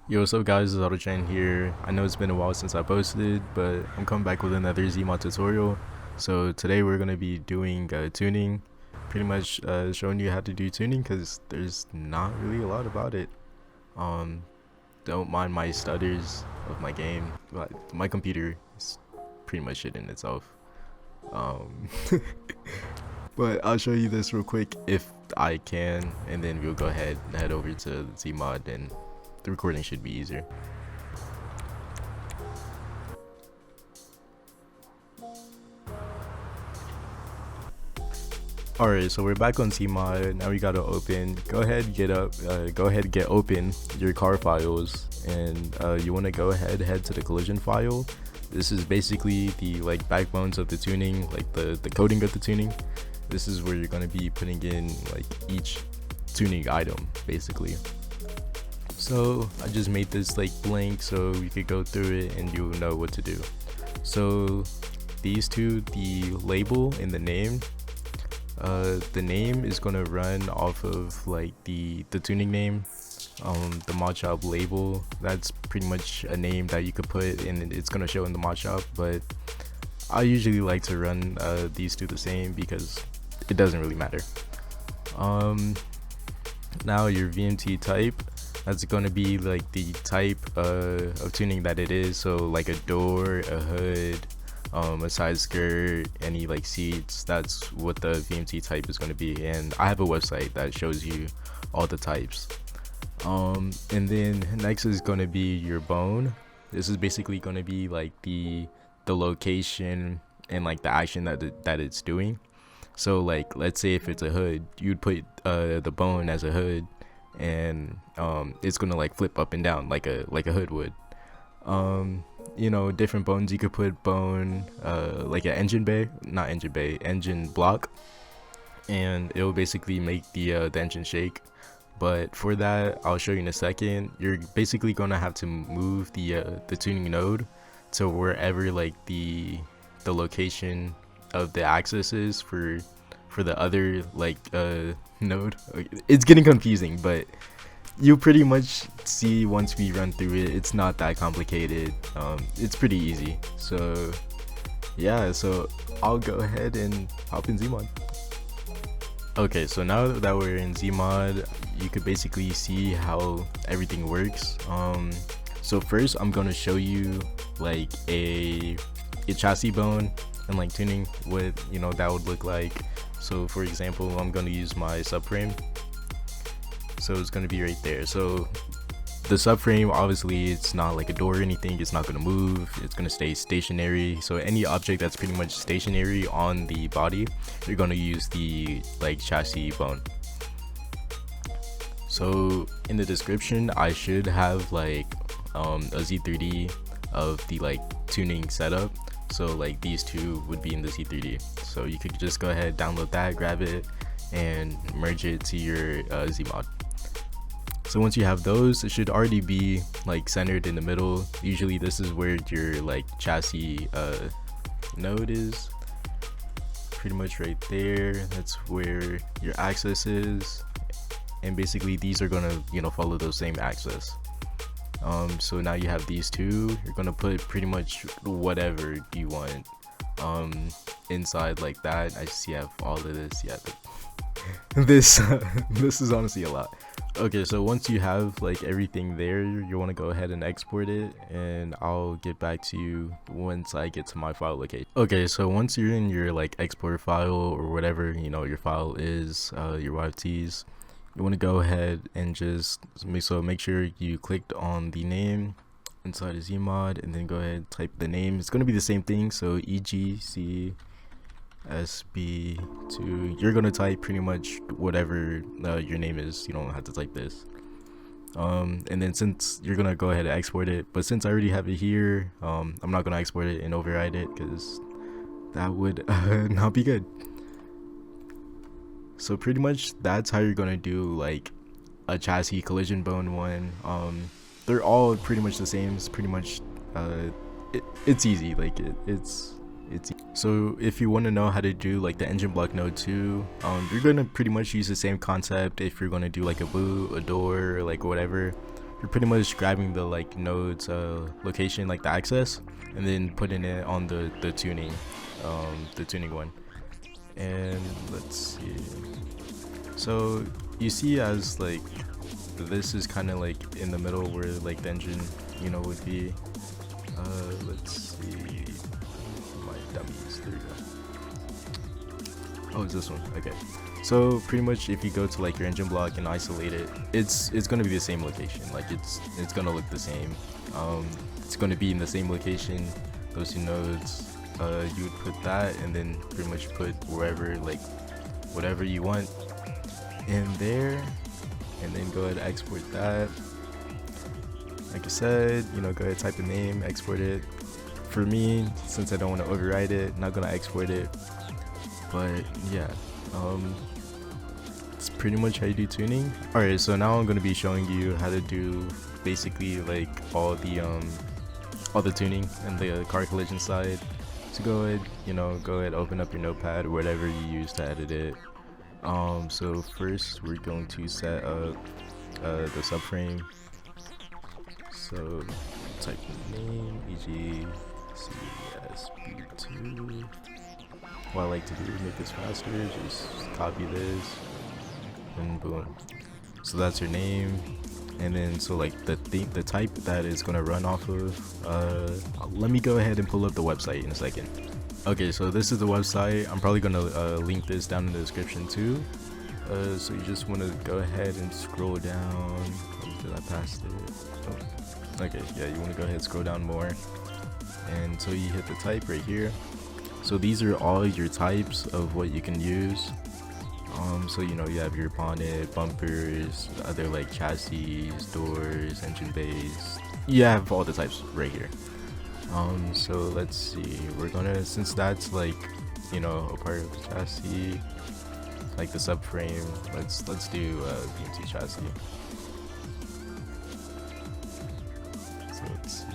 Yo, what's up guys, it's Autochan here. I know it's been a while since I posted, but I'm coming back with another ZMod tutorial. So today we're going to be doing tuning, pretty much showing you how to do tuning because there's not really a lot about it. Um, don't mind my stutters of my game, but my computer is pretty much shit in itself. Um, but I'll show you this real quick if I can, and then we'll go ahead and head over to ZMod and the recording should be easier. Alright, so we're back on ZMod. Now we gotta open. Go ahead, get open your car files, and you want to go ahead, head to the collision file. This is basically the backbones of the tuning, like the coding of the tuning. This is where you're gonna be putting in like each tuning item, basically. So I just made this blank so you could go through it and you'll know what to do. So these two, the label and the name is gonna run off of the tuning name. The mod shop label, that's pretty much a name that you could put and it's gonna show in the mod shop, but I usually like to run these two the same because it doesn't really matter. Now your VMT type, that's going to be the type of tuning that it is. So like a door, a hood, a side skirt, any seats, that's what the VMT type is going to be. And I have a website that shows you all the types. And then next is going to be your bone. This is basically going to be the location and the action that it's doing. So let's say if it's a hood, you'd put the bone as a hood, and it's gonna flip up and down like a hood would. You know, different bones, you could put bone like an engine block, and it will basically make the engine shake. But for that, I'll show you in a second. You're basically gonna have to move the tuning node to wherever the location of the axis is for the other node. It's getting confusing, but you'll pretty much see once we run through it. It's not that complicated. It's pretty easy. So yeah, so I'll go ahead and hop in ZMod. Okay, so now that we're in ZMod, you could basically see how everything works. So first I'm gonna show you a chassis bone and tuning what that would look like. So for example, I'm going to use my subframe, so it's going to be right there. So the subframe, obviously it's not like a door or anything, it's not going to move, it's going to stay stationary. So any object that's pretty much stationary on the body, you're going to use the chassis bone. So in the description I should have a Z3D of the tuning setup. So these two would be in the Z3D, so you could just go ahead, download that, grab it, and merge it to your ZMod. So once you have those, it should already be centered in the middle. Usually this is where your chassis node is, pretty much right there. That's where your axis is, and basically these are gonna follow those same axis. So now you have these two. You're gonna put pretty much whatever you want inside that. I see I have all of this. Yeah, this is honestly a lot. Okay, so once you have everything there, you want to go ahead and export it, and I'll get back to you once I get to my file location. Okay, so once you're in your export file or whatever your file is, your YFTs, you want to go ahead and just make sure you clicked on the name inside of ZMod, and then go ahead and type the name. It's going to be the same thing, so EGCSB2. You're going to type pretty much whatever your name is. You don't have to type this. And then since you're going to go ahead and export it, but since I already have it here, I'm not going to export it and override it because that would not be good. So pretty much that's how you're gonna do a chassis collision bone one. They're all pretty much the same. It's pretty much it's easy. It's so if you want to know how to do the engine block node too, you're gonna pretty much use the same concept if you're gonna do a boot, a door, or whatever. you're pretty much grabbing the like node's location, like the access, and then putting it on the tuning one. And let's see, so you see as like this is kind of like in the middle where like the engine, you know, would be. Let's see, my dummies, there we go. Oh, it's this one. Okay, so pretty much if you go to like your engine block and isolate it, it's gonna be the same location. Like it's gonna look the same. It's gonna be in the same location, those two nodes. You would put that and then pretty much put wherever, like whatever you want in there, and then go ahead and export that. Like I said, you know, go ahead, type a name, export it. For me, since I don't want to overwrite it, not gonna export it. But yeah, it's pretty much how you do tuning. Alright, so now I'm gonna be showing you how to do basically like all the tuning and the car collision side. So go ahead, you know, open up your notepad or whatever you use to edit it. So first we're going to set up the subframe. So type the name, e.g. CSB2. What I like to do is make this faster, just copy this and boom. So that's your name. And then so like the type that is gonna run off of, let me go ahead and pull up the website in a second. Okay, so this is the website. I'm probably gonna link this down in the description too. So you just want to go ahead and scroll down. Did I pass it? Oh. Okay, yeah, you want to go ahead and scroll down more, and so you hit the type right here. So these are all your types of what you can use. So you know, you have your bonnet, bumpers, other like chassis, doors, engine bays. You have all the types right here. So let's see, we're gonna, since that's like, you know, a part of the chassis, like the subframe, let's do VMT chassis. So let's see.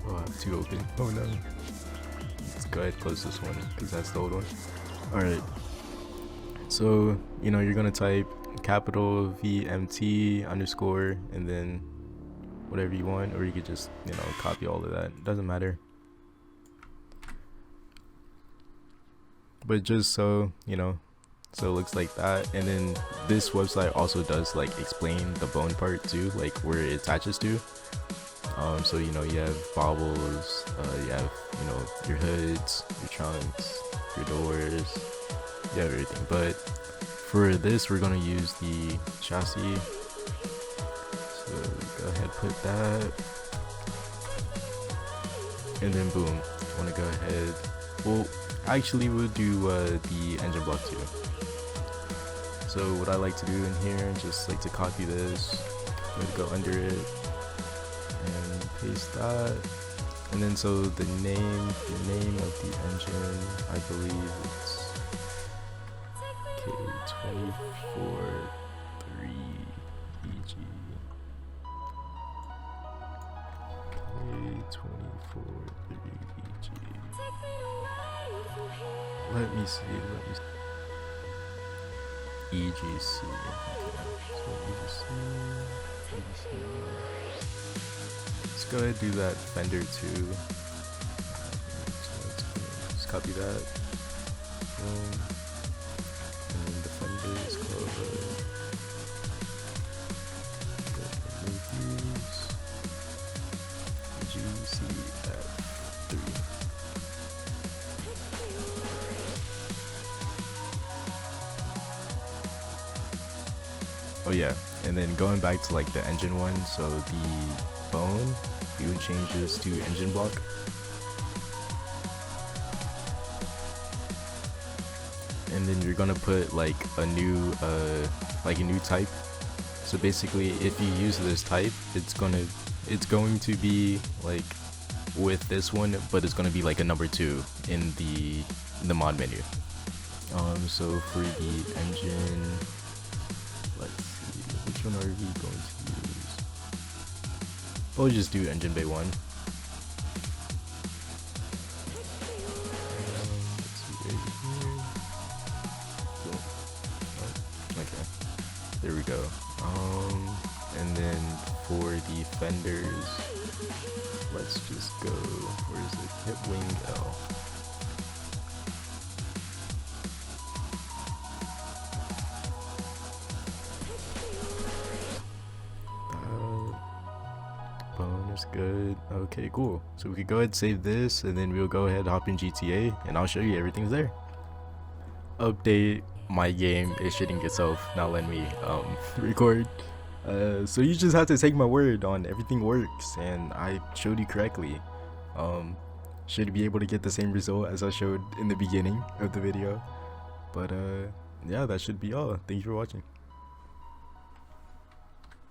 Oh, I have two open. Oh no. Let's go ahead and close this one because that's the old one. Alright. So, you know, you're gonna type capital VMT underscore and then whatever you want, or you could just, you know, copy all of that. Doesn't matter. But just so, you know, so it looks like that. And then this website also does like explain the bone part too, like where it attaches to. So you know, you have bobbles, you have, you know, your hoods, your trunks, your doors, you have everything. But for this, we're gonna use the chassis. So go ahead, put that, and then boom. Want to go ahead? Well, actually, we'll do the engine block too. So what I like to do in here, just like to copy this, I'm gonna go under it and paste that. And then so the name of the engine, I believe it's K243EG. K243EG. Let me see. EGC. So EGC. Let's go ahead and do that fender too. So let's just copy that. And then the fender is covered. GCF3. Oh yeah, and then going back to like the engine one, so the bone, you would change this to engine block. And then you're gonna put like a new type. So basically, if you use this type, it's going to be like with this one, but it's gonna be like a number 2 in the mod menu. So for the engine, let's see, which one are we going to use? We'll just do engine bay 1. Let's see right here. Oh, okay, there we go. And then for the fenders. Let's just go, where is it? Hip wing L. Bone is good. Okay, cool. So we could go ahead and save this, and then we'll go ahead and hop in GTA, and I'll show you everything's there. Update, my game is shitting itself, not letting me record. So you just have to take my word on everything works, and I showed you correctly. Should be able to get the same result as I showed in the beginning of the video. But yeah, that should be all. Thank you for watching.